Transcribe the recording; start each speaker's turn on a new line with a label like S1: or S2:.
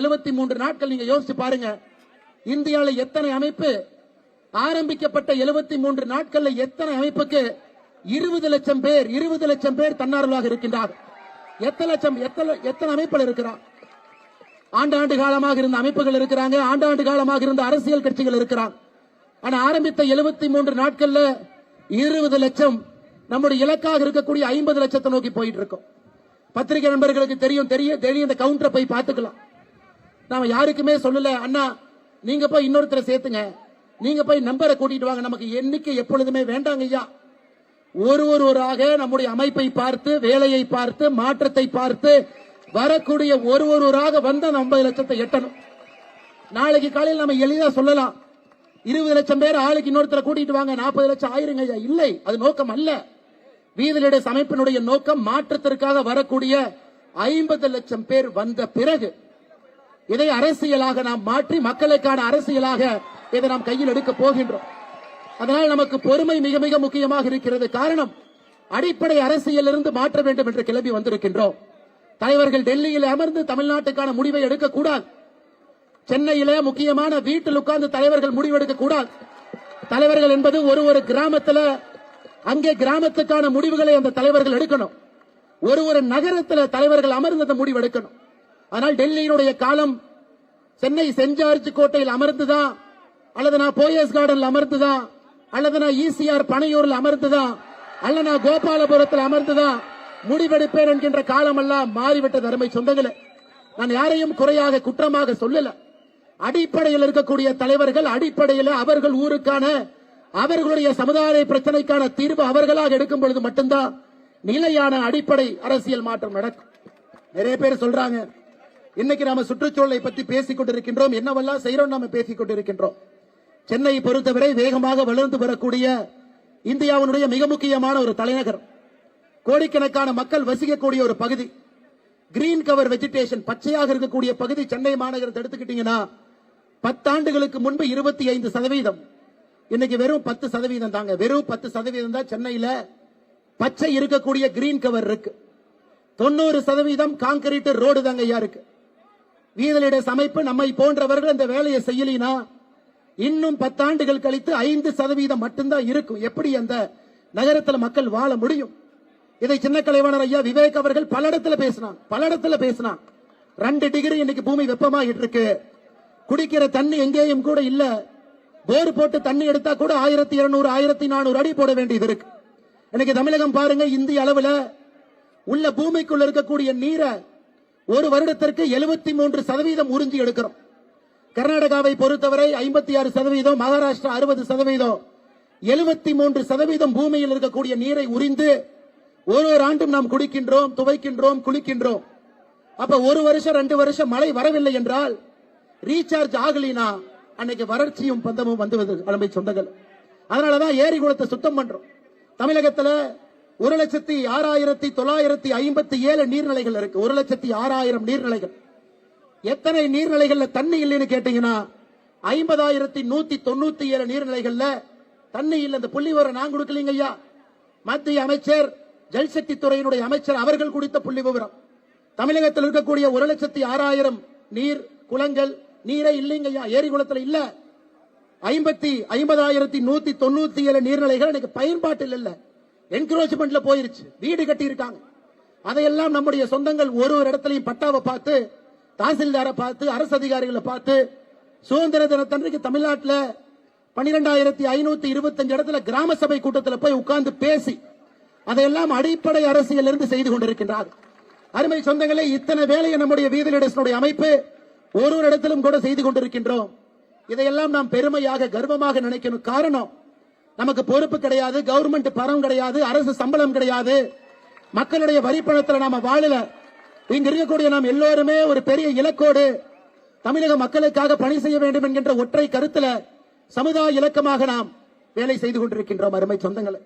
S1: 73 நாட்கள் நீங்க யோசிச்சு பாருங்க. இந்தியாவில் எத்தனை அமைப்பு ஆரம்பிக்கப்பட்ட 73 நாட்கள்ல எத்தனை அமைப்புக்கு 20 லட்சம் பேர் தன்னார்வலாக இருக்கின்றார். எத்தனை அமைப்புகள் இருக்கிறார்? ஆண்டாண்டு காலமாக இருந்த அமைப்புகள் இருக்கிறாங்க, ஆண்டாண்டு காலமாக இருந்த அரசியல் கட்சிகள் இருக்கிறாங்க. ஆனா ஆரம்பித்த 73 நாட்கள்ல 20 லட்சம் நம்முடைய இலக்காக இருக்கக்கூடிய 50 லட்சத்தை நோக்கி போயிட்டு இருக்கோம். பத்திரிகை நண்பர்களுக்கு தெரியும் இந்த கவுண்டரை போய் பார்த்துக்கலாம். நாம யாருக்குமே சொல்லல, அண்ணா நீங்க போய் இன்னொருத்தரை சேர்த்துங்க, நீங்க போய் நம்பரை கூட்டிட்டு வாங்க, நமக்கு எண்ணிக்கை எப்பொழுதுமே வேண்டாங்க ஐயா. ஒருவராக நம்முடைய அமைப்பை பார்த்து, வேலையை பார்த்து, மாற்றத்தை பார்த்து வரக்கூடிய ஒருவராக வந்த 50 லட்சத்தை எட்டணும். நாளைக்கு காலையில் நம்ம எளிதா சொல்லலாம், 20 லட்சம் பேர் ஆளுக்கு இன்னொருத்தரை கூட்டிட்டு வாங்க, 40 லட்சம் ஆயிருங்க ஐயா. இல்லை, அது நோக்கம் அல்ல. வீதிலிட அமைப்பினுடைய நோக்கம் மாற்றத்திற்காக வரக்கூடிய 50 லட்சம் பேர் வந்த பிறகு இதை அரசியலாக நாம் மாற்றி மக்களுக்கான அரசியலாக இதை நாம் கையில் எடுக்க போகின்றோம். அதனால் நமக்கு பொறுமை மிக மிக முக்கியமாக இருக்கிறது. காரணம், அடிப்படை அரசியலிருந்து மாற்ற வேண்டும் என்று கிளம்பி வந்திருக்கின்றோம். தலைவர்கள் டெல்லியில் அமர்ந்து தமிழ்நாட்டுக்கான முடிவை எடுக்கக்கூடாது. சென்னையில முக்கியமான வீட்டில் உட்கார்ந்து தலைவர்கள் முடிவெடுக்க கூடாது. தலைவர்கள் என்பது ஒரு கிராமத்தில், அங்கே கிராமத்துக்கான முடிவுகளை அந்த தலைவர்கள் எடுக்கணும். ஒரு நகரத்தில் தலைவர்கள் அமர்ந்து அந்த முடிவு எடுக்கணும். ஆனால் டெல்லியினுடைய காலம் சென்னை சென்ட் ஜார்ஜ் கோட்டையில் அமர்ந்துதான், அல்லது நான் போயஸ் கார்டன்ல அமர்ந்துதான், அல்லது நான் ஈசிஆர் பனையூரில் அமர்ந்துதான், அல்ல நான் கோபாலபுரத்தில் அமர்ந்துதான் முடிவெடுப்பேன் என்கின்ற காலம் எல்லாம் மாறிவிட்டது. அருமை சொந்தங்களே, நான் யாரையும் குறையாக குற்றமாக சொல்லல. அடிப்படையில் இருக்கக்கூடிய தலைவர்கள் அடிப்படையில் அவர்கள் ஊருக்கான அவர்களுடைய சமுதாய பிரச்சனைக்கான தீர்வு அவர்களாக எடுக்கும் பொழுது மட்டும்தான் நிலையான அடிப்படை அரசியல் மாற்றம் நடக்கும். நிறைய பேர் சொல்றாங்க, இன்னைக்கு நாம சுற்றுச்சூழலை பற்றி பேசிக் கொண்டிருக்கின்றோம், என்னவெல்லாம் செய்யறோம் நாம பேசிக் கொண்டிருக்கின்றோம். சென்னை பொறுத்தவரை வேகமாக வளர்ந்து வரக்கூடிய இந்தியாவினுடைய மிக முக்கியமான ஒரு தலைநகரம், கோடிக்கணக்கான மக்கள் வசிக்கக்கூடிய ஒரு பகுதி, கிரீன் கவர் வெஜிடேஷன் பச்சையாக இருக்கக்கூடிய பகுதி சென்னை மாநகரத்தை எடுத்துக்கிட்டீங்கன்னா 10 ஆண்டுகளுக்கு முன்பு 25%, இன்னைக்கு வெறும் 10% தாங்க. வெறும் 10% தான் சென்னையில பச்சை இருக்கக்கூடிய கிரீன் கவர் இருக்கு. 90% கான்கிரீட் ரோடு தாங்க ஐயா இருக்கு. வீதலிட அமைப்பு நம்மை போன்றவர்கள் இந்த வேலையை செய்யலினா இன்னும் 10 ஆண்டுகள் கழித்து 5% மட்டும்தான் இருக்கும். எப்படி அந்த நகரத்தில் மக்கள் வாழ முடியும்? இதை சின்ன கலைவாணர் ஐயா விவேக் அவர்கள் பல இடத்துல பேசினான். 2 டிகிரி இன்னைக்கு பூமி வெப்பமாகிட்டு இருக்கு. குடிக்கிற தண்ணி எங்கேயும் கூட இல்ல. போர் போட்டு தண்ணி எடுத்தா கூட 1200 1400 அடி போட வேண்டியது இருக்கு. இன்னைக்கு தமிழகம் பாருங்க, இந்திய அளவில் உள்ள பூமிக்குள்ள இருக்கக்கூடிய நீரை ஒரு வருடத்திற்கு 73% உறிஞ்சி எடுக்கிறோம். கர்நாடகாவை பொறுத்தவரை 56%, மகாராஷ்டிரா 60%, 73% பூமியில் இருக்கக்கூடிய நீரை உறிந்து ஒரு ஆண்டும் நாம் குடிக்கின்றோம், துவைக்கின்றோம், குளிக்கின்றோம். அப்ப 1 வருஷம் 2 வருஷம் மழை வரவில்லை என்றால் ரீசார்ஜ் ஆகலினா அன்னைக்கு வறட்சியும் பந்தமும் வந்து அருமை சொந்தங்கள். அதனாலதான் ஏரி குளத்தை சுத்தம் பண்றோம். தமிழகத்தில் 1,06,957 நீர்நிலைகள் இருக்கு. 1,06,000 நீர்நிலைகள். எத்தனை நீர்நிலைகள்ல தண்ணி இல்லைன்னு கேட்டீங்கன்னா 50,197 நீர்நிலைகள்ல தண்ணி இல்லை. இந்த புள்ளி விவரம் நான் கொடுக்கலீங்க ஐயா, மத்திய அமைச்சர் ஜல்சக்தி துறையினுடைய அமைச்சர் அவர்கள் கொடுத்த புள்ளி விவரம். தமிழகத்தில் இருக்கக்கூடிய 1,06,000 நீர் குளங்கள் நீரே இல்லைங்க ஐயா, ஏரி குளத்தில் இல்ல. 50,197 நீர்நிலைகள் எனக்கு பயன்பாட்டில் இல்ல, என்க்ரோச்மெண்ட்ல போயிருச்சு, வீடு கட்டி இருக்காங்க. அதையெல்லாம் நம்முடைய சொந்தங்கள் ஒரு இடத்துலையும் பட்டாவை பார்த்து, தாசில்தாரை பார்த்து, அரசு அதிகாரிகளை பார்த்து, சுதந்திர தினத்தன்றைக்கு தமிழ்நாட்டில் 12,525 இடத்துல கிராம சபை கூட்டத்தில் போய் உட்கார்ந்து பேசி அதையெல்லாம் அடிப்படை அரசியல் இருந்து செய்து கொண்டிருக்கின்றார். அருமை சொந்தங்களே, இத்தனை வேலையை நம்முடைய வீதிலிட அமைப்பு ஒரு இடத்திலும் கூட செய்து கொண்டிருக்கின்றோம். இதையெல்லாம் நாம் பெருமையாக கர்வமாக நினைக்கணும். காரணம், நமக்கு பொறுப்பு கிடையாது, கவர்மெண்ட் பணம் கிடையாது, அரசு சம்பளம் கிடையாது, மக்களுடைய வரிப்பணத்தில் நாம வாழல. இங்க இருக்கக்கூடிய நாம் எல்லோருமே ஒரு பெரிய இலக்கோடு தமிழக மக்களுக்காக பணி செய்ய வேண்டும் என்கின்ற ஒற்றை கருத்துல சமுதாய இலக்கமாக நாம் வேலை செய்து கொண்டிருக்கின்றோம். அருமை சொந்தங்களை,